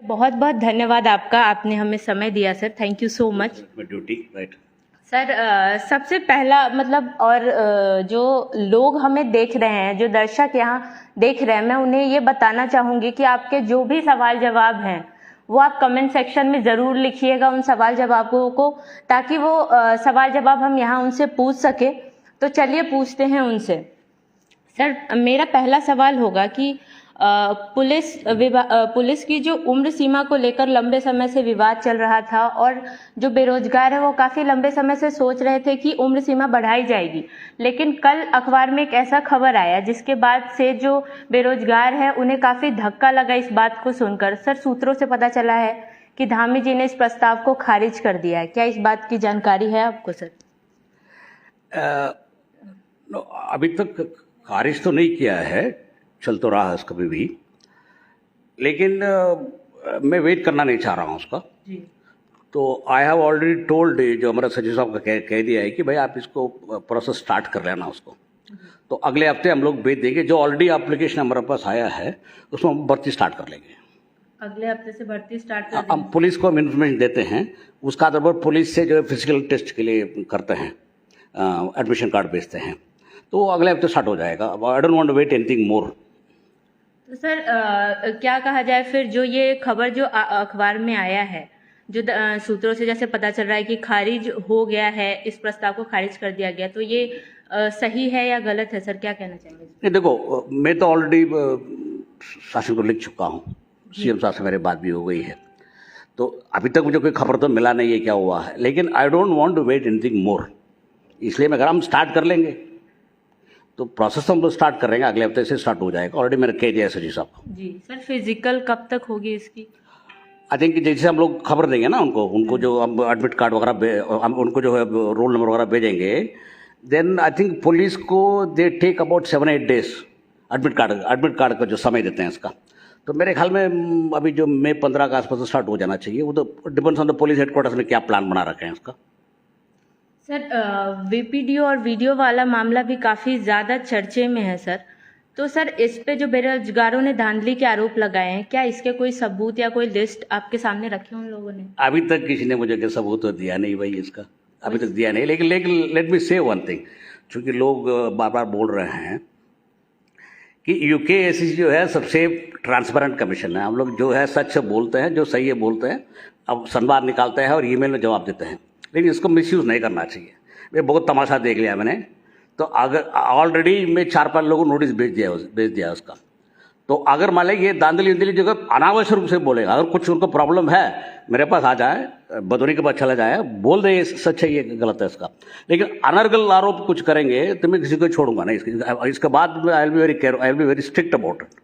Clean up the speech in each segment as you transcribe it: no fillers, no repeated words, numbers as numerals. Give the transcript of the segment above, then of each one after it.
बहुत बहुत धन्यवाद आपका, आपने हमें समय दिया sir, thank you so much. Duty right sir सबसे पहला मतलब जो लोग हमें देख रहे हैं, जो दर्शक यहाँ देख रहे हैं, मैं उन्हें ये बताना चाहूँगी कि आपके जो भी सवाल जवाब हैं वो आप कमेंट सेक्शन में ज़रूर लिखिएगा उन सवाल जवाबों को, ताकि वो सवाल जवाब हम यहाँ उनसे पूछ सके। तो चलिए पूछते हैं उनसे। सर मेरा पहला सवाल होगा कि पुलिस की जो उम्र सीमा को लेकर लंबे समय से विवाद चल रहा था, और जो बेरोजगार है वो काफ़ी लंबे समय से सोच रहे थे कि उम्र सीमा बढ़ाई जाएगी, लेकिन कल अखबार में एक ऐसा खबर आया जिसके बाद से जो बेरोजगार है उन्हें काफ़ी धक्का लगा इस बात को सुनकर। सर सूत्रों से पता चला है कि धामी जी ने इस प्रस्ताव को खारिज कर दिया है, क्या इस बात की जानकारी है आपको सर? अभी तक खारिज तो नहीं किया है, चल तो रहा है कभी भी, लेकिन मैं वेट करना नहीं चाह रहा हूँ उसका जी। तो आई हैव ऑलरेडी टोल्ड, जो हमारा सचिव साहब का कह दिया है कि भाई आप इसको प्रोसेस स्टार्ट कर लेना उसको। तो अगले हफ्ते हम लोग भेज देंगे, जो ऑलरेडी एप्लीकेशन हमारे पास आया है उसमें हम भर्ती स्टार्ट कर लेंगे। अगले हफ्ते से भर्ती स्टार्ट कर हम पुलिस को हम इन्फॉर्मेशन देते हैं, उसका आधार पर पुलिस से जो है फिजिकल टेस्ट के लिए करते हैं, एडमिशन कार्ड भेजते हैं, तो अगले हफ्ते स्टार्ट हो जाएगा। I don't want to wait anything more. तो सर क्या कहा जाए फिर, जो ये खबर जो अखबार में आया है, जो सूत्रों से जैसे पता चल रहा है कि खारिज हो गया है, इस प्रस्ताव को खारिज कर दिया गया, तो ये सही है या गलत है सर, क्या कहना चाहेंगे? नहीं देखो, मैं तो ऑलरेडी शासन को लिख चुका हूँ, सीएम साहब से मेरी बात भी हो गई है, तो अभी तक मुझे कोई खबर तो मिला नहीं है क्या हुआ है, लेकिन I don't want to wait anything more, इसलिए मैं अगर हम स्टार्ट कर लेंगे तो प्रोसेस हम लोग स्टार्ट करेंगे, अगले हफ्ते से स्टार्ट हो जाएगा। ऑलरेडी मैंने कह दिया है सचिव साहब को जी। सर फिजिकल कब तक होगी इसकी? आई थिंक जैसे हम लोग खबर देंगे ना उनको जो हम एडमिट कार्ड वगैरह हम उनको जो है रोल नंबर वगैरह भेजेंगे, देन आई थिंक पुलिस को they take about 7-8 days admit card का जो समय देते हैं इसका। तो मेरे ख्याल में अभी जो मई 15 का आसपास स्टार्ट हो जाना चाहिए, वो तो depends on the police headquarters में क्या प्लान बना रखे हैं इसका। सर वीपीडीओ और वीडियो वाला मामला भी काफ़ी ज़्यादा चर्चे में है सर, तो सर इस पे जो बेरोजगारों ने धांधली के आरोप लगाए हैं, क्या इसके कोई सबूत या कोई लिस्ट आपके सामने रखे उन लोगों ने? अभी तक किसी ने मुझे सबूत तो दिया नहीं भाई, इसका अभी तक दिया नहीं, लेकिन लेट मी से वन थिंग, चूँकि लोग बार बार बोल रहे हैं कि यूकेएससी जो है सबसे ट्रांसपेरेंट कमीशन है, हम लोग जो है सच बोलते हैं, जो सही है बोलते हैं, अब संवाद निकालते हैं और ईमेल में जवाब देते हैं, लेकिन इसको मिसयूज़ नहीं करना चाहिए। मैं बहुत तमाशा देख लिया मैंने, तो अगर ऑलरेडी मैं 4-5 लोगों को नोटिस भेज दिया उसका, तो अगर मान लें ये दांधली उंधली जगह अनावश्यक रूप से बोलेगा, अगर कुछ उनको प्रॉब्लम है मेरे पास आ जाए, बदौनी के पास चला जाए, बोल दे ये सच है ये गलत है इसका, लेकिन अनर्गल आरोप कुछ करेंगे तो मैं किसी को छोड़ूंगा नहीं, इसके बाद आई will be very strict about it.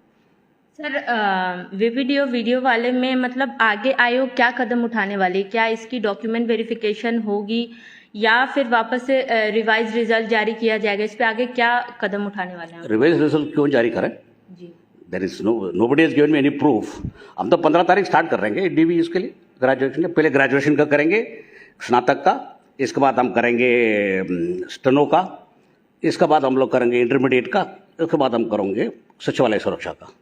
Sir video वाले में मतलब आगे आयोग क्या कदम उठाने वाली, क्या इसकी डॉक्यूमेंट वेरिफिकेशन होगी या फिर वापस से रिवाइज रिजल्ट जारी किया जाएगा, इस पे आगे क्या कदम उठाने वाले हैं? रिवाइज रिजल्ट क्यों जारी करें जी? There is nobody has given me any proof. हम तो 15 तारीख स्टार्ट कर रहे हैं डीवी इसके लिए, ग्रेजुएशन के पहले ग्रेजुएशन का करेंगे, स्नातक का, इसके बाद हम करेंगे स्टेनो का, इसके बाद हम लोग करेंगे इंटरमीडिएट का, इसके बाद हम करेंगे सचिवालय सुरक्षा का।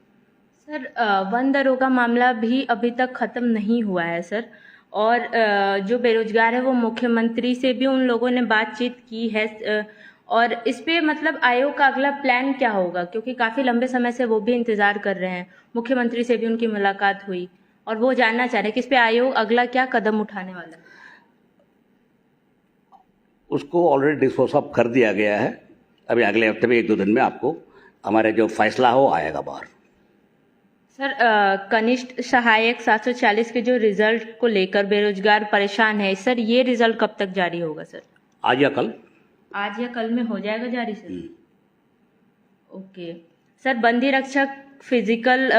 सर वन दरोगा मामला भी अभी तक खत्म नहीं हुआ है सर, और जो बेरोजगार है वो मुख्यमंत्री से भी उन लोगों ने बातचीत की है, और इस पे मतलब आयोग का अगला प्लान क्या होगा, क्योंकि काफ़ी लंबे समय से वो भी इंतज़ार कर रहे हैं, मुख्यमंत्री से भी उनकी मुलाकात हुई और वो जानना चाह रहे हैं कि इस पे आयोग अगला क्या कदम उठाने वाला है? उसको ऑलरेडी डिस्पोज ऑफ कर दिया गया है, अभी अगले हफ्ते में 1-2 दिन में आपको हमारे जो फैसला हो आएगा बाहर। सर कनिष्ठ सहायक 740 के जो रिजल्ट को लेकर बेरोजगार परेशान है सर, ये रिजल्ट कब तक जारी होगा सर? आज या कल। आज या कल में हो जाएगा जारी सर? ओके सर, बंदी रक्षक फिजिकल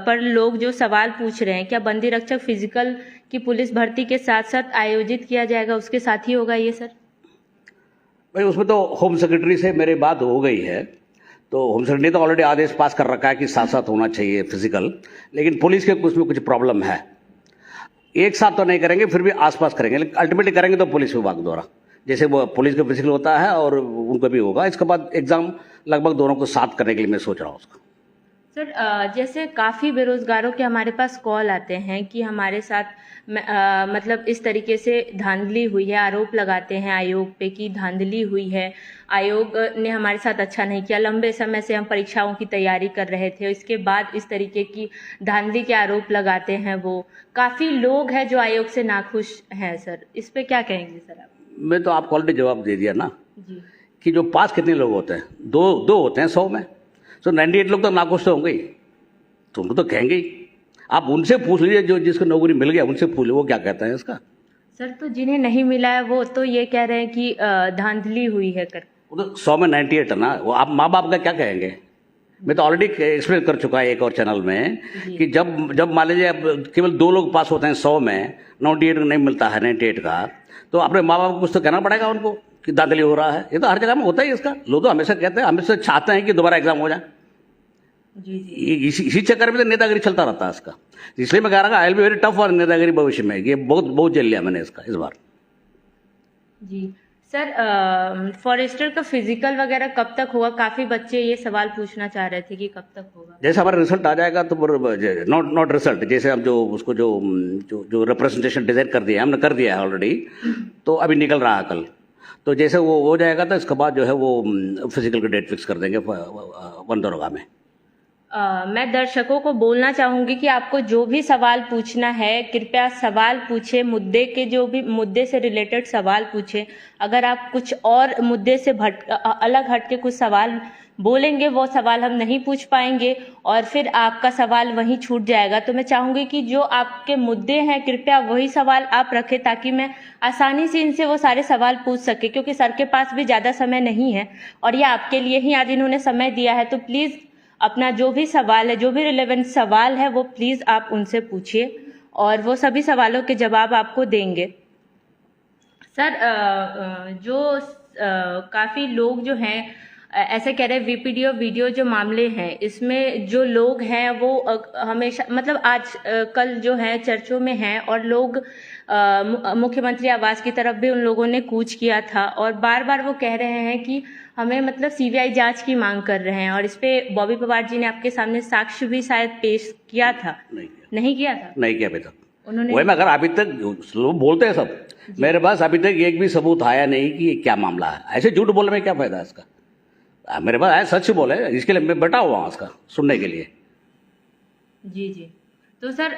पर लोग जो सवाल पूछ रहे हैं, क्या बंदी रक्षक फिजिकल की पुलिस भर्ती के साथ साथ आयोजित किया जाएगा, उसके साथ ही होगा ये सर? भाई उसमें तो होम सेक्रेटरी से मेरी बात हो गई है, तो होम सेक्रेटरी ने तो ऑलरेडी आदेश पास कर रखा है कि साथ साथ होना चाहिए फिजिकल, लेकिन पुलिस के उसमें कुछ प्रॉब्लम है, एक साथ तो नहीं करेंगे, फिर भी आसपास करेंगे, लेकिन अल्टीमेटली करेंगे तो पुलिस विभाग द्वारा, जैसे वो पुलिस का फिजिकल होता है और उनको भी होगा। इसके बाद एग्जाम लगभग दोनों को साथ करने के लिए मैं सोच रहा हूँ उसका। सर जैसे काफ़ी बेरोज़गारों के हमारे पास कॉल आते हैं कि हमारे साथ मतलब इस तरीके से धांधली हुई है, आरोप लगाते हैं आयोग पे कि धांधली हुई है, आयोग ने हमारे साथ अच्छा नहीं किया, लंबे समय से हम परीक्षाओं की तैयारी कर रहे थे, इसके बाद इस तरीके की धांधली के आरोप लगाते हैं। वो काफ़ी लोग हैं जो आयोग से नाखुश हैं सर, इस पे क्या कहेंगे सर आप? मैं तो आपको ऑलरेडी जवाब दे दिया ना जी कि जो पास कितने लोग होते हैं, दो होते हैं 100 में, तो 98 लोग तो नाखुश तो होंगे ही, तो उनको तो कहेंगे ही। आप उनसे पूछ लीजिए, जो जिसको नौकरी मिल गया उनसे पूछ लीजिए वो क्या कहते हैं इसका। सर, तो जिन्हें नहीं मिला है वो तो ये कह रहे हैं कि धांधली हुई है कर। वो तो 100 में 98 है ना, वो आप माँ बाप का क्या कहेंगे। मैं तो ऑलरेडी एक्सप्लेन कर चुका है एक और चैनल में कि जब मान लीजिए अब केवल 2 लोग पास होते हैं 100 में, 98 नहीं मिलता है 98 का, तो अपने माँ बाप को कुछ तो कहना पड़ेगा उनको कि दांधली हो रहा है। ये तो हर जगह में होता ही इसका। लोग तो हमेशा कहते हैं, हमेशा चाहते हैं कि दोबारा एग्जाम हो जाए। जी जी इसी चक्कर में तो नेतागिरी चलता रहता है इसका। इसलिए मैं कह रहा था आई will be very tough for नेतागिरी भविष्य में। ये बहुत झेल लिया मैंने इसका इस बार। जी सर, फॉरेस्टर का फिजिकल वगैरह कब तक होगा? काफ़ी बच्चे ये सवाल पूछना चाह रहे थे कि कब तक होगा। जैसे हमारा रिजल्ट आ जाएगा तो नॉट रिजल्ट, जैसे हम जो उसको जो रिप्रेजेंटेशन डिजाइन कर दिया है, हमने कर दिया है ऑलरेडी, तो अभी निकल रहा है कल। तो जैसे वो हो जाएगा तो इसके बाद जो है वो फिजिकल की डेट फिक्स कर देंगे वन दरोगा में। मैं दर्शकों को बोलना चाहूँगी कि आपको जो भी सवाल पूछना है कृपया सवाल पूछे, मुद्दे से रिलेटेड सवाल पूछे। अगर आप कुछ और मुद्दे से अलग हट के कुछ सवाल बोलेंगे वो सवाल हम नहीं पूछ पाएंगे और फिर आपका सवाल वहीं छूट जाएगा। तो मैं चाहूँगी कि जो आपके मुद्दे हैं कृपया वही सवाल आप रखें ताकि मैं आसानी से इनसे वो सारे सवाल पूछ सके, क्योंकि सर के पास भी ज़्यादा समय नहीं है और ये आपके लिए ही आज इन्होंने समय दिया है। तो प्लीज़ अपना जो भी सवाल है, जो भी रिलेवेंट सवाल है वो प्लीज़ आप उनसे पूछिए और वो सभी सवालों के जवाब आपको देंगे। सर काफ़ी लोग जो हैं ऐसे कह रहे हैं वीपीडीओ वीडियो जो मामले हैं इसमें जो लोग हैं वो हमेशा मतलब आज कल जो है चर्चों में हैं और लोग मुख्यमंत्री आवास की तरफ भी उन लोगों ने कूच किया था और बार बार वो कह रहे हैं कि हमें मतलब सीबीआई जांच की मांग कर रहे हैं और इस पे बॉबी पवार जी ने आपके सामने साक्ष्य भी शायद पेश किया था। नहीं किया था नहीं किया अभी तक उन्होंने। वही मैं अगर अभी तक लोग बोलते हैं सब, मेरे पास अभी तक एक भी सबूत आया नहीं कि ये क्या मामला है। ऐसे झूठ बोलने में क्या फायदा है इसका। मेरे पास आया सच बोले, इसके लिए मैं बैठा हुआ हूँ इसका सुनने के लिए। जी जी, तो सर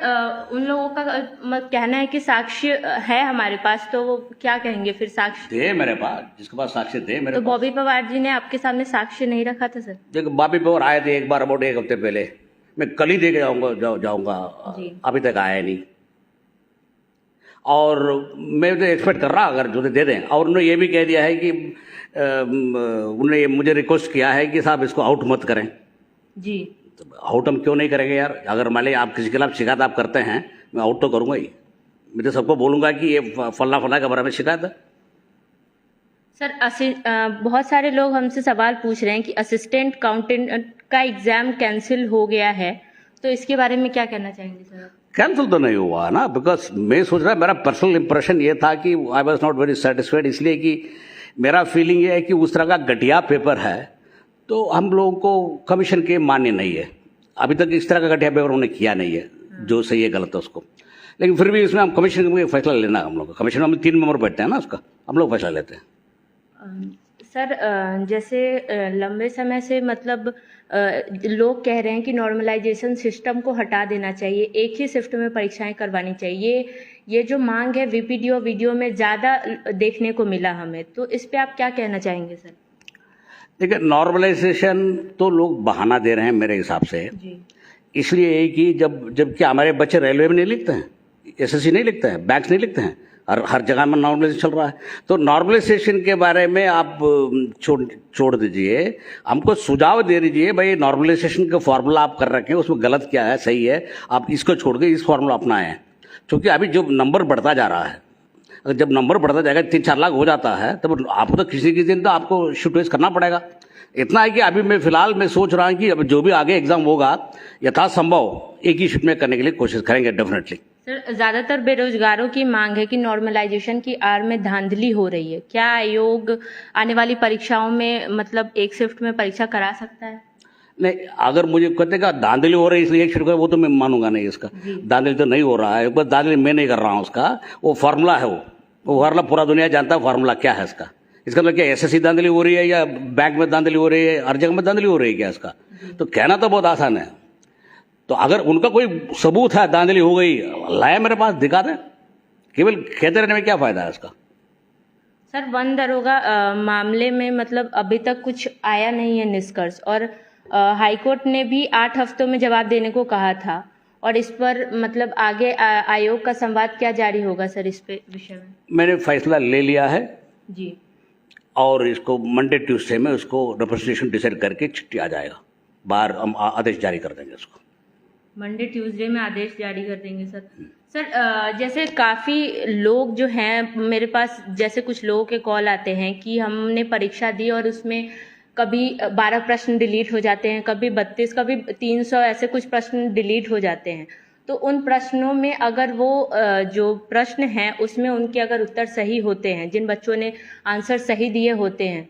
उन लोगों का कहना है कि साक्ष्य है हमारे पास, तो वो क्या कहेंगे फिर? साक्ष्य दे मेरे पास, जिसके पास साक्ष्य दे मेरे तो पास। बॉबी पवार जी ने आपके सामने साक्ष्य नहीं रखा था सर? देखो बॉबी पवार आए थे एक बार अबाउट 1 हफ्ते पहले, मैं कल ही दे के जाऊंगा अभी तक आया नहीं। और मैं तो एक्सपेक्ट कर रहा अगर जो दे दें। और उन्होंने ये भी कह दिया है कि उन्होंने मुझे रिक्वेस्ट किया है कि साहब इसको आउट मत करें। जी, तो आउट हम क्यों नहीं करेंगे यार। अगर मान लीजिए आप किसी के खिलाफ शिकायत आप करते हैं, मैं आउट तो करूंगा ही। मैं तो सबको बोलूंगा कि ये फलना के बारे में शिकायत है। सर बहुत सारे लोग हमसे सवाल पूछ रहे हैं कि असिस्टेंट अकाउंटेंट का एग्जाम कैंसिल हो गया है, तो इसके बारे में क्या कहना चाहेंगे सर? कैंसिल तो नहीं हुआ ना, बिकॉज मैं सोच रहा, मेरा पर्सनल इंप्रेशन ये था कि I was not very satisfied, इसलिए कि मेरा फीलिंग ये है कि उस तरह का घटिया पेपर है तो हम लोगों को कमीशन के मान्य नहीं है। अभी तक इस तरह का घटिया पेपर उन्होंने किया नहीं है, जो सही है गलत है उसको। लेकिन फिर भी इसमें हम कमीशन का फैसला लेना है हम लोग का। कमीशन में 3 मेंबर बैठते हैं ना, उसका हम लोग फैसला लेते हैं। सर जैसे लंबे समय से मतलब लोग कह रहे हैं कि नॉर्मलाइजेशन सिस्टम को हटा देना चाहिए, एक ही शिफ्ट में परीक्षाएं करवानी चाहिए। ये जो मांग है वीपीडीओ वीडियो में ज़्यादा देखने को मिला हमें, तो इस पे आप क्या कहना चाहेंगे सर? देखिए नॉर्मलाइजेशन तो लोग बहाना दे रहे हैं मेरे हिसाब से जी। इसलिए कि जबकि हमारे बच्चे रेलवे में नहीं लिखते हैं, एसएससी नहीं लिखते हैं, बैंक्स नहीं लिखते हैं, हर जगह में नॉर्मलाइजेशन चल रहा है। तो नॉर्मलाइजेशन के बारे में आप छोड़ दीजिए, हमको सुझाव दे दीजिए भाई नॉर्मलाइजेशन का फॉर्मूला आप कर रखे हैं उसमें गलत क्या है सही है, आप इसको छोड़ के इस फॉर्मूला अपनाएं। क्योंकि अभी जो नंबर बढ़ता जा रहा है, अगर जब नंबर बढ़ता जाएगा 3-4 लाख हो जाता है तब आपको तो किसी दिन तो आपको शिफ्ट वेस्ट करना पड़ेगा। इतना है कि अभी मैं फिलहाल मैं सोच रहा हूँ कि अब जो भी आगे एग्जाम होगा यथासंभव एक ही शिफ्ट में करने के लिए कोशिश करेंगे डेफिनेटली। सर ज़्यादातर बेरोजगारों की मांग है कि नॉर्मलाइजेशन की आड़ में धांधली हो रही है। क्या आयोग आने वाली परीक्षाओं में मतलब एक शिफ्ट में परीक्षा करा सकता है? नहीं, अगर मुझे कहते का धांधली हो रही है इसलिए एक शुरू कर, वो तो मैं मानूंगा नहीं इसका। धांधली तो नहीं हो रहा है, बस धांधली मैं नहीं कर रहा हूँ उसका, वो फार्मूला है, वो फार्मूला पूरा दुनिया जानता है फार्मूला क्या है इसका। इसका मतलब क्या एसएससी धांधली हो रही है या बैंक में धांधली हो रही है, हर जगह में धांधली हो रही है क्या इसका? तो कहना तो बहुत आसान है। तो अगर उनका कोई सबूत है धांधली हो गई, लाया मेरे पास, दिखा दे। केवल कहते रहने में क्या फायदा है इसका? सर वन दरोगा मामले में मतलब अभी तक कुछ आया नहीं है निष्कर्ष, और हाईकोर्ट ने भी 8 हफ्तों में जवाब देने को कहा था, और इस पर मतलब आगे आयोग का संवाद क्या जारी होगा सर इस पे विषय में? मैंने फैसला ले लिया है जी, और इसको मंडे ट्यूसडे में उसको रिप्रेजेंटेशन डिसाइड करके चिट्ठी आ जाएगा, बाहर हम आदेश जारी कर देंगे उसको। मंडे ट्यूसडे में आदेश जारी कर देंगे सर। सर जैसे काफ़ी लोग जो हैं मेरे पास, जैसे कुछ लोगों के कॉल आते हैं कि हमने परीक्षा दी और उसमें कभी 12 प्रश्न डिलीट हो जाते हैं, कभी 32, कभी 300 ऐसे कुछ प्रश्न डिलीट हो जाते हैं। तो उन प्रश्नों में अगर वो जो प्रश्न हैं उसमें उनके अगर उत्तर सही होते हैं, जिन बच्चों ने आंसर सही दिए होते हैं,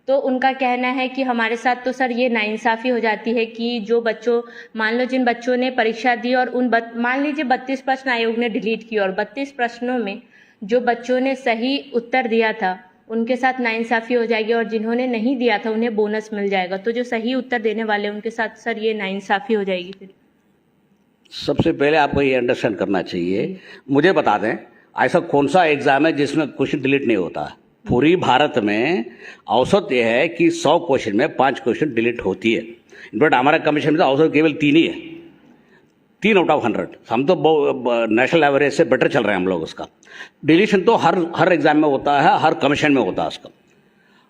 तो उनका कहना है कि हमारे साथ तो सर ये नाइंसाफ़ी हो जाती है कि जो बच्चों, मान लो जिन बच्चों ने परीक्षा दी और मान लीजिए 32 प्रश्न आयोग ने डिलीट किए, और 32 प्रश्नों में जो बच्चों ने सही उत्तर दिया था उनके साथ नाइंसाफ़ी हो जाएगी, और जिन्होंने नहीं दिया था उन्हें बोनस मिल जाएगा। तो जो सही उत्तर देने वाले उनके साथ सर ये नाइंसाफ़ी हो जाएगी फिर? सबसे पहले आपको ये अंडरस्टैंड करना चाहिए, मुझे बता दें ऐसा कौन सा एग्जाम है जिसमें क्वेश्चन डिलीट नहीं होता है? पूरी भारत में औसत यह है कि 100 क्वेश्चन में 5 क्वेश्चन डिलीट होती है। इनफैक्ट हमारा कमीशन में तो औसत केवल 3 ही है, 3 आउट ऑफ 100। हम तो नेशनल एवरेज से बेटर चल रहे हैं हम लोग। उसका डिलीशन तो हर एग्जाम में होता है, हर कमीशन में होता है उसका।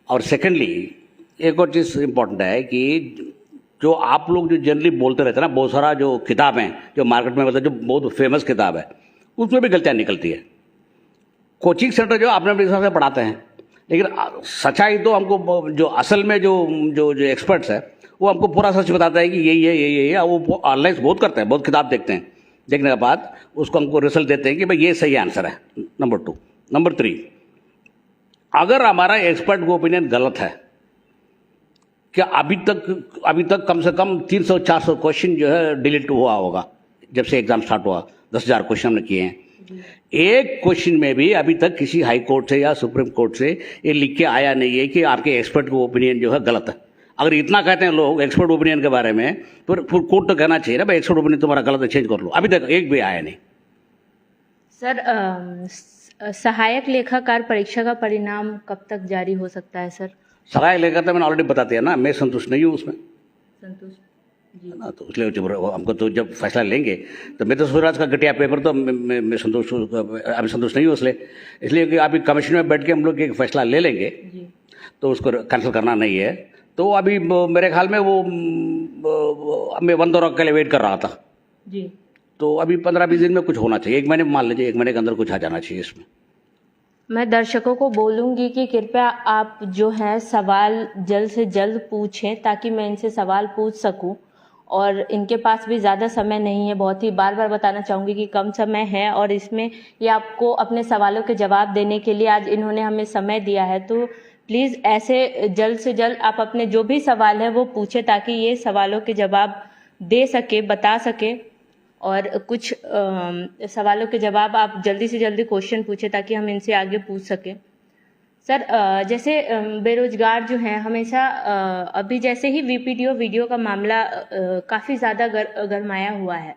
और सेकेंडली एक और चीज़ इम्पोर्टेंट है कि जो आप लोग जो जनरली बोलते रहते हैं ना, बहुत सारा जो किताब हैं जो मार्केट में, मतलब जो बहुत फेमस किताब है, उसमें भी गलतियाँ निकलती है। कोचिंग सेंटर जो अपने अपने हिसाब से पढ़ाते हैं, लेकिन सच्चाई तो हमको जो असल में जो एक्सपर्ट्स है वो हमको पूरा सच बताता है कि यही है, यही है। वो ऑनलाइन बहुत करते हैं, बहुत किताब देखते हैं, देखने के बाद उसको हमको रिजल्ट देते हैं कि भाई ये सही आंसर है। नंबर 2। नंबर 3, अगर हमारा एक्सपर्ट का ओपिनियन गलत है, क्या अभी तक कम से कम 300-400 क्वेश्चन जो है डिलीट हुआ होगा जब से एग्जाम स्टार्ट हुआ। 10,000 क्वेश्चन हमने किए हैं। एक क्वेश्चन में भी अभी तक किसी हाई कोर्ट से या सुप्रीम कोर्ट से ये लिख के आया नहीं है कि आपके एक्सपर्ट का ओपिनियन जो है गलत है। अगर इतना कहते हैं लोग एक्सपर्ट ओपिनियन के बारे में, फिर कोर्ट तो कहना चाहिए ना भाई एक्सपर्ट ओपिनियन तुम्हारा गलत है, चेंज कर लो। अभी तक एक भी आया नहीं। सर सहायक लेखाकार परीक्षा का परिणाम कब तक जारी हो सकता है सर? सहायक लेखाकार तो मैंने ऑलरेडी बता दिया ना, मैं संतुष्ट नहीं हूँ उसमें। संतुष्ट ना, तो इसलिए हमको तो जब फैसला लेंगे तो मैं तो सूर्यराज का घटिया पेपर तो मैं संतुष्ट अभी संतुष्ट नहीं हूँ इसलिए कि अभी कमीशन में बैठ के हम लोग एक फैसला ले लेंगे तो उसको कैंसिल करना नहीं है। तो अभी मेरे ख्याल में वो मैं 1 दौर के लिए वेट कर रहा था जी। तो अभी 15-20 दिन में कुछ होना चाहिए, 1 महीने मान लीजिए, 1 महीने के अंदर कुछ आ जाना चाहिए इसमें। मैं दर्शकों को बोलूँगी कि कृपया आप जो है सवाल जल्द से जल्द पूछें ताकि मैं इनसे सवाल पूछ सकूं, और इनके पास भी ज़्यादा समय नहीं है। बहुत ही बार बार बताना चाहूँगी कि कम समय है, और इसमें ये आपको अपने सवालों के जवाब देने के लिए आज इन्होंने हमें समय दिया है। तो प्लीज़ ऐसे जल्द से जल्द आप अपने जो भी सवाल है वो पूछें ताकि ये सवालों के जवाब दे सके, बता सके, और कुछ सवालों के जवाब आप जल्दी से जल्दी क्वेश्चन पूछें ताकि हम इनसे आगे पूछ सकें। सर जैसे बेरोजगार जो हैं हमेशा अभी जैसे ही वीपीडीओ वीडियो का मामला काफ़ी ज़्यादा गरमाया हुआ है,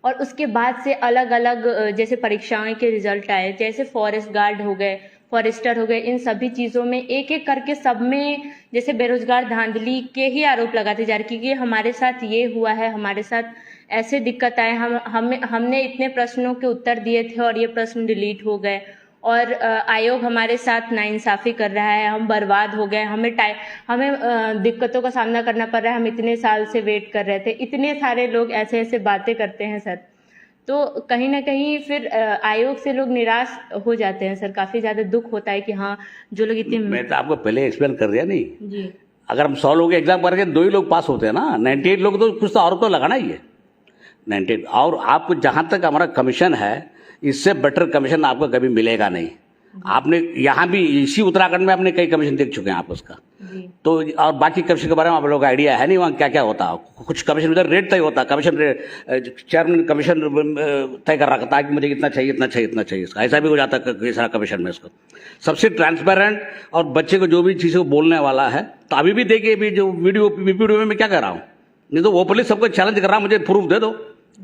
और उसके बाद से अलग अलग जैसे परीक्षाओं के रिजल्ट आए, जैसे फॉरेस्ट गार्ड हो गए, फॉरेस्टर हो गए, इन सभी चीज़ों में एक एक करके सब में जैसे बेरोजगार धांधली के ही आरोप लगाते जा रहे कि हमारे साथ ये हुआ है, हमारे साथ ऐसे दिक्कत आए, हमने इतने प्रश्नों के उत्तर दिए थे और ये प्रश्न डिलीट हो गए, और आयोग हमारे साथ नाइंसाफ़ी कर रहा है, हम बर्बाद हो गए, हमें दिक्कतों का सामना करना पड़ रहा है, हम इतने साल से वेट कर रहे थे। इतने सारे लोग ऐसे ऐसे बातें करते हैं सर, तो कहीं ना कहीं फिर आयोग से लोग निराश हो जाते हैं सर। काफ़ी ज़्यादा दुख होता है कि हाँ जो लोग इतने, मैं तो आपको पहले एक्सप्लेन कर दिया नहीं जी। अगर हम 100 लोग एग्जाम करके 2 ही लोग पास होते हैं ना, 98 लोग तो कुछ तो और तो लगाना ही है 98। और आपको जहाँ तक हमारा कमीशन है इससे बेटर कमीशन आपको कभी मिलेगा नहीं। आपने यहाँ भी इसी उत्तराखंड में आपने कई कमीशन देख चुके हैं आप उसका। तो और बाकी कमीशन के बारे में आप लोगों को आइडिया है नहीं वहाँ क्या क्या होता है। कुछ कमीशन उधर रेट तय होता है, कमीशन चेयरमैन कमीशन तय कर रखा था कि मुझे इतना चाहिए इतना चाहिए इतना चाहिए, इसका ऐसा भी हो जाता है कई सारा कमीशन में। इसको सबसे ट्रांसपेरेंट और बच्चे को जो भी चीज़ बोलने वाला है, तो अभी भी देखिए भी जो वीडियो में मैं क्या कर रहा हूँ, नहीं तो वो पुलिस सबको चैलेंज कर रहा है मुझे प्रूफ दे दो।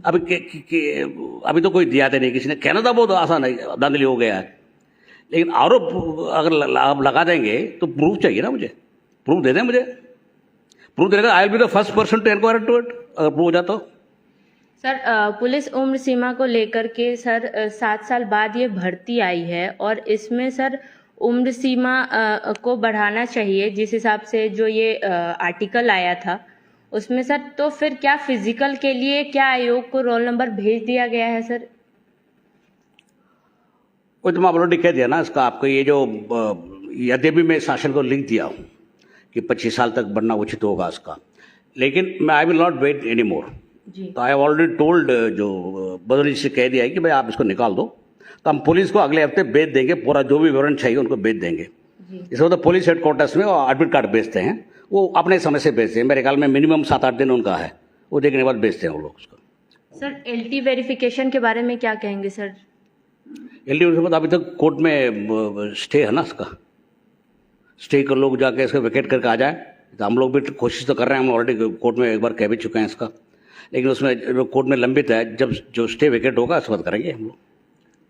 अभी तो कोई दिया नहीं, किसी ने कहना था बहुत आसान है, धांधली हो गया है, लेकिन आरोप अगर आप लगा देंगे तो प्रूफ चाहिए ना, मुझे प्रूफ दे दें, मुझे प्रूफ देगा, I will be the first person to inquire to it अगर प्रूफ हो जाता तो। सर पुलिस उम्र सीमा को लेकर के सर 7 साल बाद ये भर्ती आई है और इसमें सर उम्र सीमा को बढ़ाना चाहिए जिस हिसाब से जो ये आर्टिकल आया था उसमें सर, तो फिर क्या फिजिकल के लिए क्या आयोग को रोल नंबर भेज दिया गया है सर? वो तो मैं ऑलरेडी कह दिया ना इसका आपको, ये जो यद्यपि मैं शासन को लिख दिया हूँ कि 25 साल तक बढ़ना उचित होगा इसका, लेकिन मैं I will not wait any more. तो आई हैव ऑलरेडी टोल्ड जो बदौली से कह दिया है कि भाई आप इसको निकाल दो, तो हम पुलिस को अगले हफ्ते भेज देंगे, पूरा जो भी विवरण चाहिए उनको भेज देंगे। इसमें तो पुलिस हेडक्वार्टर्स में एडमिट कार्ड भेजते हैं, वो अपने समय से भेजते हैं, मेरे ख्याल में मिनिमम 7-8 दिन उनका है, वो देखने के बाद भेजते हैं वो लोग उसको। सर LT वेरिफिकेशन के बारे में क्या कहेंगे सर? LT वेरिफिकेशन अभी तक कोर्ट में स्टे है ना, इसका स्टे कर लोग जाके इसको वेकेट करके आ जाए, तो हम लोग भी कोशिश तो कर रहे हैं, हम ऑलरेडी कोर्ट में एक बार कह भी चुके हैं इसका, लेकिन उसमें कोर्ट में लंबित है, जब जो स्टे वेकेट होगा उसके बाद करेंगे हम लोग।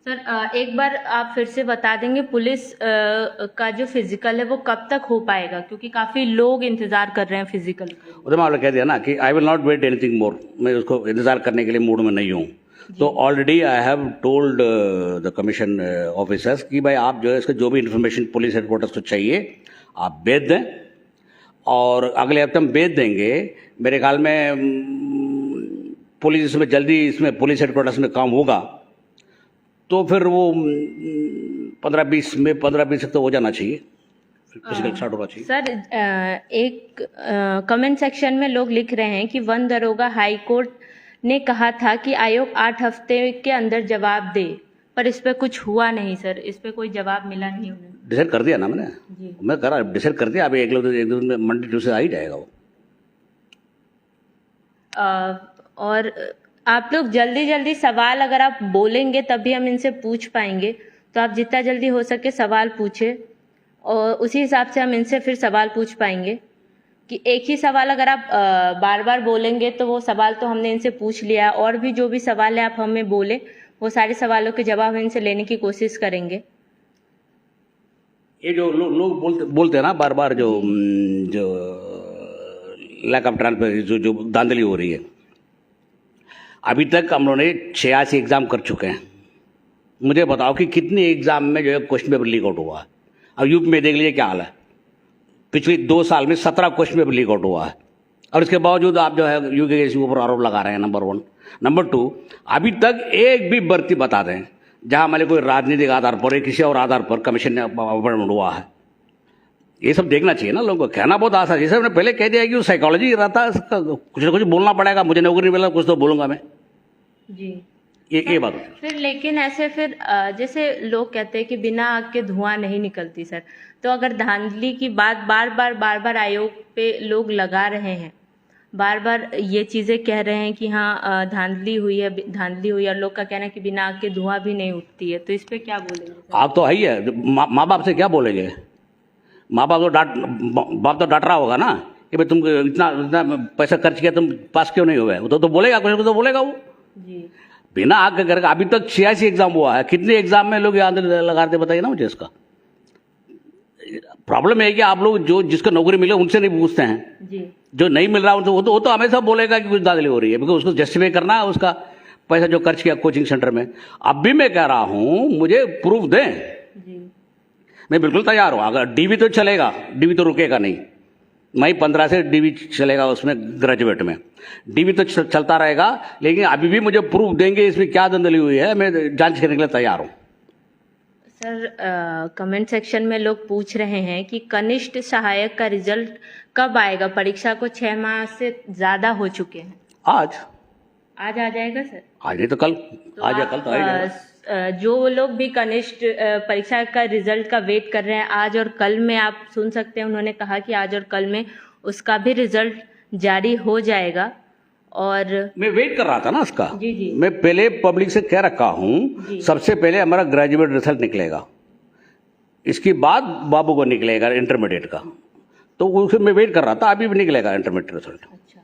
सर एक बार आप फिर से बता देंगे पुलिस का जो फिजिकल है वो कब तक हो पाएगा, क्योंकि काफी लोग इंतजार कर रहे हैं फिजिकल को। उधर मैं कह दिया ना कि I will not wait anything more, मैं उसको इंतजार करने के लिए मूड में नहीं हूँ। तो already I have told the commission officers कि भाई आप जो है इसका जो भी इंफॉर्मेशन पुलिस हेडक्वार्टर्स को चाहिए आप भेज दें, और अगले हफ्ते हम भेज देंगे। मेरे ख्याल में पुलिस में जल्दी इसमें पुलिस हेडक्वार्टर्स में काम होगा, तो फिर वो 15-20 तक तो हो जाना चाहिए, फिजिकल स्टार्ट होना चाहिए। सर एक कमेंट सेक्शन में लोग लिख रहे हैं कि वन दरोगा हाई कोर्ट ने कहा था कि आयोग 8 हफ्ते के अंदर जवाब दे, पर इस पे कुछ हुआ नहीं सर, इस पे कोई जवाब मिला नहीं उन्हें। डिसाइड कर दिया ना मैंने जी। मैं करा डिसाइड कर दिया, अभी एक दिन में मंडे ट्यूसडे आ ही जाएगा वो। और आप लोग जल्दी सवाल अगर आप बोलेंगे तभी हम इनसे पूछ पाएंगे, तो आप जितना जल्दी हो सके सवाल पूछे और उसी हिसाब से हम इनसे फिर सवाल पूछ पाएंगे। कि एक ही सवाल अगर आप बार बार बोलेंगे तो वो सवाल तो हमने इनसे पूछ लिया, और भी जो भी सवाल है आप हमें बोले, वो सारे सवालों के जवाब हम इनसे लेने की कोशिश करेंगे। ये जो लोग बोलते हैं ना बार बार, जो लैक ऑफ ट्रांसपेरेंसी, जो धांधली हो रही है, अभी तक हम लोगों ने 86 एग्जाम कर चुके हैं। मुझे बताओ कि कितने एग्जाम में जो है क्वेश्चन पेपर लीक आउट हुआ है। अब यूपी में देख लीजिए क्या हाल है, पिछले 2 साल में 17 क्वेश्चन पेपर लीक आउट हुआ है, और इसके बावजूद आप जो है यूके के ऊपर आरोप लगा रहे हैं। नंबर 1। नंबर 2, अभी तक एक भी भर्ती बता दें जहां मैंने कोई राजनीतिक आधार पर या किसी और आधार पर कमीशन ने अपॉइंटमेंट हुआ है। ये सब देखना चाहिए ना लोगों को, कहना बहुत आसान है। जैसे मैंने पहले कह दिया कि वो साइकोलॉजी रहता है, कुछ ना कुछ बोलना पड़ेगा, मुझे नौकरी मिला कुछ तो बोलूंगा मैं जी। ये बात होती है। फिर लेकिन ऐसे फिर जैसे लोग कहते हैं कि बिना आग के धुआं नहीं निकलती सर, तो अगर धांधली की बात बार बार आयोग पे लोग लगा रहे हैं, बार बार ये चीजें कह रहे हैं कि हाँ धांधली हुई है, और लोग का कहना है कि बिना आग के धुआं भी नहीं उठती है, तो इस पे क्या बोलेंगे सर? आप तो है ही है, माँ बाप से क्या बोलेंगे? माँ बाप तो डांट रहा होगा ना कि भाई तुम इतना पैसा खर्च किया, तुम पास क्यों नहीं हुए? तो बोलेगा, कुछ तो बोलेगा वो जी। बिना आग के करके अभी तक 86 एग्जाम हुआ है, कितने एग्जाम में लोग याद लगाते बताइए ना मुझे। इसका प्रॉब्लम है कि आप लोग जो जिसको नौकरी मिले उनसे नहीं पूछते हैं जी। जो नहीं मिल रहा उनसे वो तो हमेशा बोलेगा कि कुछ धांधली हो रही है, बिकॉज उसको जस्टिफाई करना है उसका पैसा जो खर्च किया कोचिंग सेंटर में। अब भी मैं कह रहा हूं मुझे प्रूफ दें जी। मैं बिल्कुल तैयार हूं, अगर डीवी तो चलेगा, डीवी तो रुकेगा नहीं। मई 15 से डीवी चलेगा, उसमें ग्रेजुएट में डीवी तो चलता रहेगा, लेकिन अभी भी मुझे प्रूफ देंगे इसमें क्या धांधली हुई है, मैं जांच करने के लिए तैयार हूं। सर कमेंट सेक्शन में लोग पूछ रहे हैं कि कनिष्ठ सहायक का रिजल्ट कब आएगा? परीक्षा को 6 माह से ज्यादा हो चुके हैं। आज आ जाएगा सर? आज नहीं तो कल, आज या कल तो आ जाएगा। जो लोग भी कनिष्ठ परीक्षा का रिजल्ट का वेट कर रहे हैं, आज और कल में आप सुन सकते हैं, उन्होंने कहा कि आज और कल में उसका भी रिजल्ट जारी हो जाएगा। और मैं वेट कर रहा था ना उसका। जी जी। मैं पहले पब्लिक से कह रखा हूँ, जी। सबसे पहले हमारा ग्रेजुएट रिजल्ट निकलेगा, इसके बाद बाबू को निकलेगा इंटरमीडिएट का, तो उसे मैं वेट कर रहा था, अभी भी निकलेगा इंटरमीडिएट रिजल्ट। अच्छा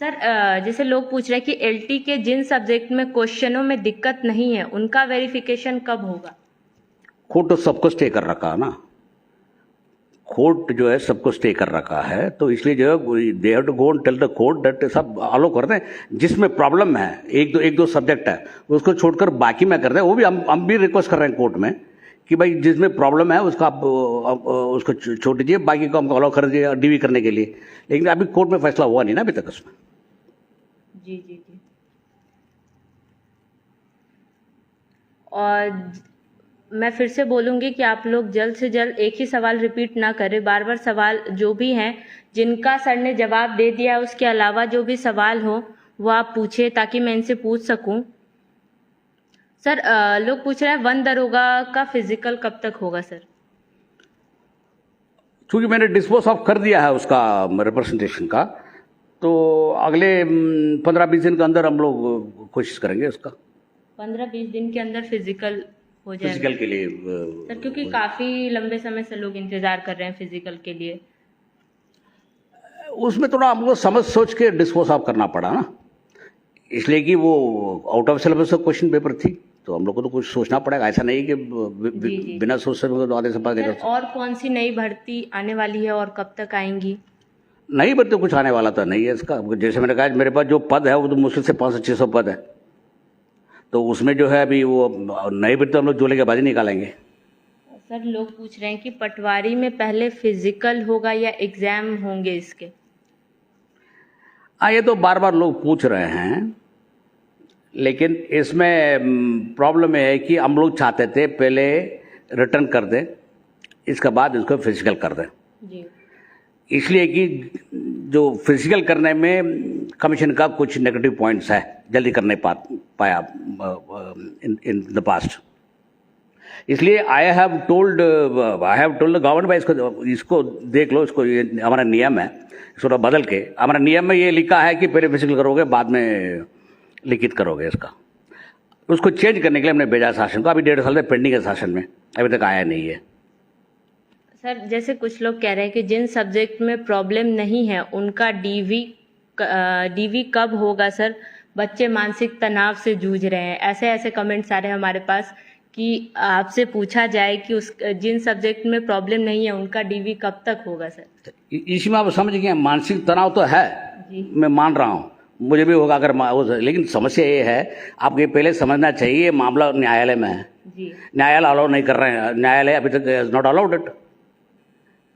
सर, जैसे लोग पूछ रहे हैं कि एलटी के जिन सब्जेक्ट में क्वेश्चनों में दिक्कत नहीं है उनका वेरिफिकेशन कब होगा? कोर्ट तो सबको स्टे कर रखा है ना, कोर्ट जो है सबको स्टे कर रखा है, तो इसलिए जो है they have to go and tell the court that सब अलो कर दें। जिसमें प्रॉब्लम है, एक दो सब्जेक्ट है उसको छोड़कर बाकी में कर दें। वो भी हम भी रिक्वेस्ट कर रहे हैं कोर्ट में कि भाई जिसमें प्रॉब्लम है उसका आप उसको छोड़ दीजिए, बाकी को हमको अलाउ कर दीजिए डीवी करने के लिए। लेकिन अभी कोर्ट में फैसला हुआ नहीं ना अभी तक उसमें। जी जी जी। और मैं फिर से बोलूँगी कि आप लोग जल्द से जल्द एक ही सवाल रिपीट ना करें, बार बार सवाल जो भी हैं जिनका सर ने जवाब दे दिया उसके अलावा जो भी सवाल हो वो आप पूछे ताकि मैं इनसे पूछ सकूं। सर, लोग पूछ रहे हैं वन दरोगा का फिजिकल कब तक होगा सर? चूँकि मैंने डिस्पोज ऑफ कर दिया है उसका रिप्रेजेंटेशन का, तो अगले 15-20 दिन के अंदर हम लोग कोशिश करेंगे उसका। 15-20 दिन के अंदर फिजिकल हो जाएगा फिजिकल के लिए सर? क्योंकि काफ़ी लंबे समय से लोग इंतज़ार कर रहे हैं फिजिकल के लिए। उसमें थोड़ा हमको समझ सोच के डिस्पोज ऑफ करना पड़ा ना, इसलिए कि वो आउट ऑफ सिलेबस का क्वेश्चन पेपर थी, तो हम लोग को तो कुछ सोचना पड़ेगा। ऐसा नहीं कि बिना सोच समझ तो आधे से पास सर, और कौन सी नई भर्ती आने वाली है और कब तक आएंगी? नहीं बच्चे कुछ आने वाला तो नहीं है इसका। जैसे मैंने कहा मेरे पास जो पद है वो तो मुश्किल से 500-600 पद है, तो उसमें जो है अभी वो नई भर्ती हम लोग जोले के बाद ही निकालेंगे। सर, लोग पूछ रहे हैं कि पटवारी में पहले फिजिकल होगा या एग्जाम होंगे इसके? हाँ, ये तो बार बार लोग पूछ रहे हैं, लेकिन इसमें प्रॉब्लम है कि हम लोग चाहते थे पहले रिटर्न कर दें, इसके बाद इसको फिजिकल कर दें जी। इसलिए कि जो फिजिकल करने में कमीशन का कुछ नेगेटिव पॉइंट्स है, जल्दी कर नहीं पाया इन द पास्ट। इसलिए I have told the government भाई इसको देख लो, इसको ये हमारा नियम है, इसको बदल के हमारा नियम में ये लिखा है कि पहले फिजिकल करोगे बाद में लिखित करोगे। इसका उसको चेंज करने के लिए हमने भेजा शासन को, अभी 1.5 साल में पेंडिंग है शासन में, अभी तक आया नहीं है। सर, जैसे कुछ लोग कह रहे हैं कि जिन सब्जेक्ट में प्रॉब्लम नहीं है उनका डीवी कब होगा सर? बच्चे मानसिक तनाव से जूझ रहे हैं। ऐसे ऐसे कमेंट्स आ रहे हैं हमारे पास कि आपसे पूछा जाए कि उस जिन सब्जेक्ट में प्रॉब्लम नहीं है उनका डीवी कब तक होगा सर? इसी में आप समझ गए, मानसिक तनाव तो है जी। मैं मान रहा हूँ, मुझे भी होगा अगर, लेकिन समस्या ये है आपको ये पहले समझना चाहिए ये मामला न्यायालय में है जी। न्यायालय अलाउ नहीं कर रहे हैं, न्यायालय अभी तक इज नॉट अलाउड इट।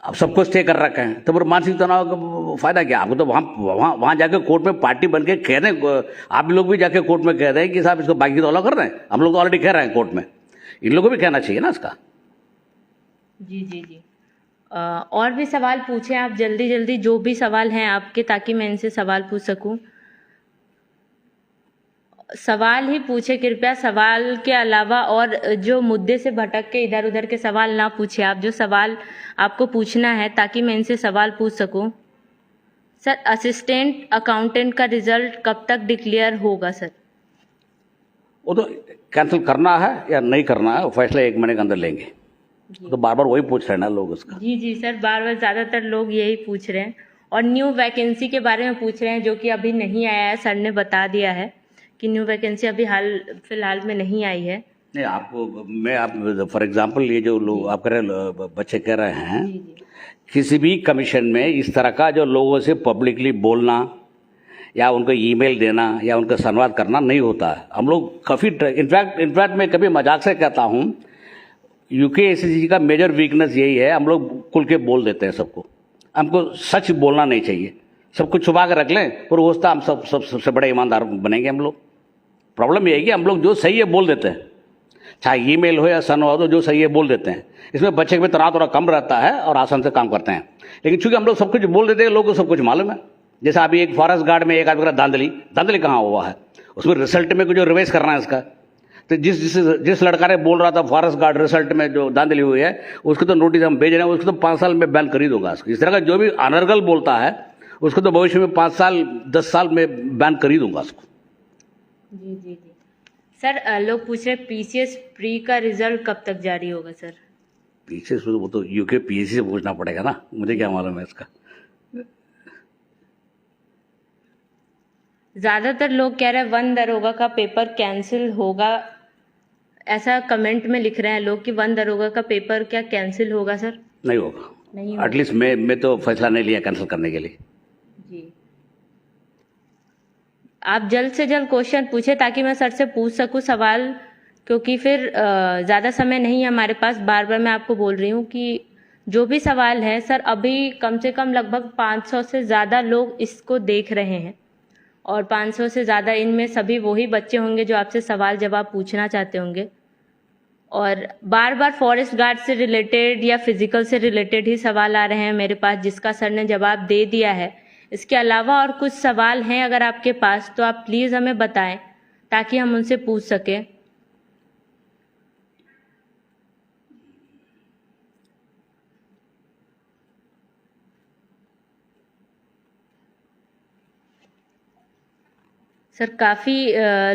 अब सबको स्टे कर रखे हैं, तो फिर मानसिक तनाव का फायदा क्या आपको? तो वहाँ जाके कोर्ट में पार्टी बन के कह रहे हैं, आप भी लोग भी जाके कोर्ट में कह रहे हैं कि साहब इसको बाकी तो अलाउ कर रहे हैं, हम लोग तो ऑलरेडी कह रहे हैं कोर्ट में, इन लोगों को भी कहना चाहिए ना इसका। जी जी जी। और भी सवाल पूछें आप जल्दी जल्दी, जो भी सवाल हैं आपके, ताकि मैं इनसे सवाल पूछ सकूं। सवाल ही पूछे कृपया, सवाल के अलावा और जो मुद्दे से भटक के इधर उधर के सवाल ना पूछे आप, जो सवाल आपको पूछना है ताकि मैं इनसे सवाल पूछ सकूं। सर, असिस्टेंट अकाउंटेंट का रिजल्ट कब तक डिक्लेयर होगा सर? वो तो कैंसिल करना है या नहीं करना है, फैसला 1 महीने के अंदर लेंगे। तो बार बार वही पूछ रहे हैं ना लोग उसका। जी जी सर, बार बार ज़्यादातर लोग यही पूछ रहे हैं, और न्यू वैकेंसी के बारे में पूछ रहे हैं जो कि अभी नहीं आया है। सर ने बता दिया है कि न्यू वैकेंसी अभी फिलहाल में नहीं आई है। नहीं, आपको मैं आप फॉर एग्जांपल ये जो लोग आप कह रहे बच्चे कह रहे हैं, जी जी। किसी भी कमीशन में इस तरह का जो लोगों से पब्लिकली बोलना या उनको ईमेल देना या उनका संवाद करना नहीं होता है। हम लोग काफ़ी इनफैक्ट मैं कभी मजाक से कहता हूँ, यूकेएसएससी का मेजर वीकनेस यही है, हम लोग खुल के बोल देते हैं सबको। हमको सच बोलना नहीं चाहिए, सब कुछ छुपा कर रख लें और वो हम सबसे बड़े ईमानदार बनेंगे हम लोग। प्रॉब्लम ये है कि हम लोग जो सही है बोल देते हैं, चाहे ईमेल हो या सन हो, तो जो सही है बोल देते हैं। इसमें बच्चे में तनाव थोड़ा कम रहता है और आसान से काम करते हैं। लेकिन चूंकि हम लोग सब कुछ बोल देते हैं, लोगों को सब कुछ मालूम है। जैसे अभी एक फॉरेस्ट गार्ड में एक आदमी का धांधली कहाँ हुआ है, उसमें रिजल्ट में कुछ रिवाइज करना है इसका, तो जिस लड़का ने बोल रहा था फॉरेस्ट गार्ड रिजल्ट में जो धांधली हुई है, उसको तो नोटिस हम भेज रहे हैं, उसको तो 5 साल में बैन कर ही दूंगा। इस तरह का जो भी अनर्गल बोलता है उसको तो भविष्य में 5 साल 10 साल में बैन कर ही दूंगा उसको। जी जी जी सर, लोग पूछ रहे पीसीएस प्री का रिजल्ट कब तक जारी होगा सर? पीछे से वो तो यूके पीएससी से पूछना पड़ेगा ना, मुझे क्या मालूम है इसका। ज्यादातर लोग कह रहे हैं 1 दरोगा का पेपर कैंसिल होगा, ऐसा कमेंट में लिख रहे हैं लोग कि 1 दरोगा का पेपर क्या कैंसिल होगा सर? नहीं होगा, नहीं होगा। एटलीस्ट मैं तो फैसला नहीं लिया कैंसिल करने के लिए। जी, आप जल्द से जल्द क्वेश्चन पूछे ताकि मैं सर से पूछ सकूं सवाल, क्योंकि फिर ज़्यादा समय नहीं है हमारे पास। बार बार मैं आपको बोल रही हूँ कि जो भी सवाल है सर, अभी कम से कम लगभग 500 से ज़्यादा लोग इसको देख रहे हैं, और 500 से ज़्यादा इनमें सभी वही बच्चे होंगे जो आपसे सवाल जवाब पूछना चाहते होंगे, और बार बार फॉरेस्ट गार्ड से रिलेटेड या फिजिकल से रिलेटेड ही सवाल आ रहे हैं मेरे पास, जिसका सर ने जवाब दे दिया है। इसके अलावा और कुछ सवाल हैं अगर आपके पास तो आप प्लीज़ हमें बताएं ताकि हम उनसे पूछ सकें। सर काफी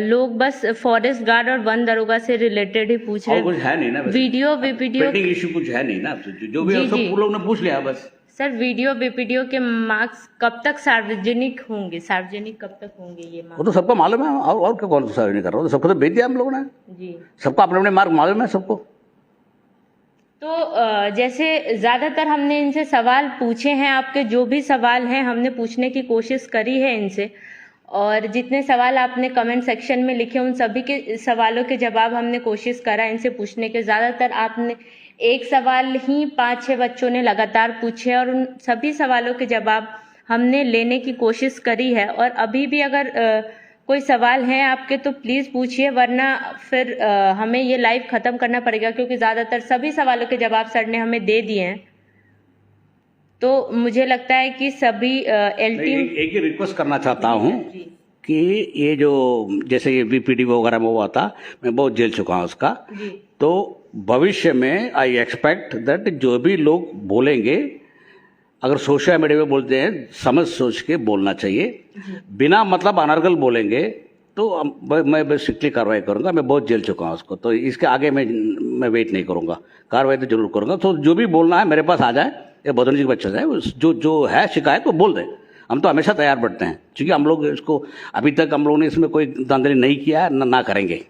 लोग बस फॉरेस्ट गार्ड और 1 दरोगा से रिलेटेड ही पूछ रहे और कुछ है नहीं ना, वीडियो पेंडिंग इशू कुछ है नहीं ना, जो भी है सब लोग ने पूछ लिया बस। सर वीडियो वीपीडीओ के मार्क्स कब तक सार्वजनिक होंगे? सार्वजनिक कब तक होंगे ये मार्क्स? वो तो सबको मालूम है, और क्या कौन सा सार्वजनिक कर रहा हूँ, सबको तो भेज दिया हम लोगों ने जी। सबको अपने अपने मार्क मालूम है सबको। तो जैसे ज़्यादातर हमने इनसे सवाल पूछे हैं, आपके जो भी सवाल हैं हमने पूछने की कोशिश करी है इनसे, और जितने सवाल आपने कमेंट सेक्शन में लिखे उन सभी के सवालों के जवाब हमने कोशिश करा इनसे पूछने के। ज़्यादातर आपने एक सवाल ही 5-6 बच्चों ने लगातार पूछे, और उन सभी सवालों के जवाब हमने लेने की कोशिश करी है। और अभी भी अगर कोई सवाल है आपके तो प्लीज़ पूछिए, वरना फिर हमें ये लाइव ख़त्म करना पड़ेगा, क्योंकि ज़्यादातर सभी सवालों के जवाब सर ने हमें दे दिए हैं। तो मुझे लगता है कि सभी एक ही रिक्वेस्ट करना चाहता हूँ कि ये जो जैसे ये वीपीडी वगैरह में हुआ था, मैं बहुत झेल चुका हूँ उसका, तो भविष्य में आई एक्सपेक्ट दैट जो भी लोग बोलेंगे, अगर सोशल मीडिया में बोलते हैं समझ सोच के बोलना चाहिए, बिना मतलब अनर्गल बोलेंगे तो मैं स्ट्रिक्टली कार्रवाई करूंगा। मैं बहुत झेल चुका हूँ उसको, तो इसके आगे मैं वेट नहीं करूंगा, कार्रवाई तो जरूर करूंगा। तो जो भी बोलना है मेरे पास आ जाए, या बदौनी जी के बच्चे जाए, जो है शिकायत वो बोल दें, हम तो हमेशा तैयार बैठते हैं, क्योंकि हम लोग इसको अभी तक हम लोगों ने इसमें कोई धांधली नहीं किया है, ना करेंगे।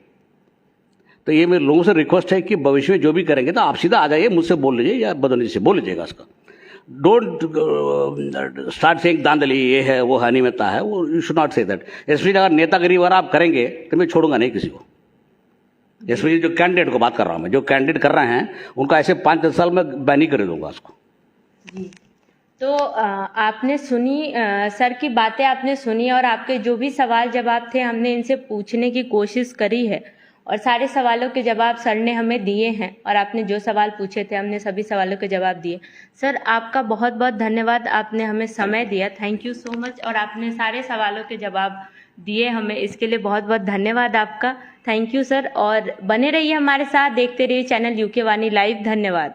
तो ये मेरे लोगों से रिक्वेस्ट है कि भविष्य में जो भी करेंगे तो आप सीधा आ जाइए, मुझसे बोल लीजिए या बदौनी जी से बोल लीजिएगा इसका। डोंट स्टार्ट सेइंग धांधली ये है वो है अनियमितता है, वो you should not say that. इसलिए अगर नेतागिरी वगैरह आप करेंगे तो मैं छोड़ूंगा नहीं किसी को। इसलिए जो कैंडिडेट को बात कर रहा हूँ मैं, जो कैंडिडेट कर रहे हैं उनका ऐसे 5-10 साल में बैन ही कर दूंगा उसको। जी, तो आपने सुनी सर की बातें आपने सुनी, और आपके जो भी सवाल जवाब थे हमने इनसे पूछने की कोशिश करी है, और सारे सवालों के जवाब सर ने हमें दिए हैं, और आपने जो सवाल पूछे थे हमने सभी सवालों के जवाब दिए। सर आपका बहुत बहुत धन्यवाद, आपने हमें समय दिया, थैंक यू सो मच, और आपने सारे सवालों के जवाब दिए हमें, इसके लिए बहुत बहुत धन्यवाद आपका। थैंक यू सर, और बने रहिए हमारे साथ, देखते रहिए चैनल यूके वाणी लाइव। धन्यवाद।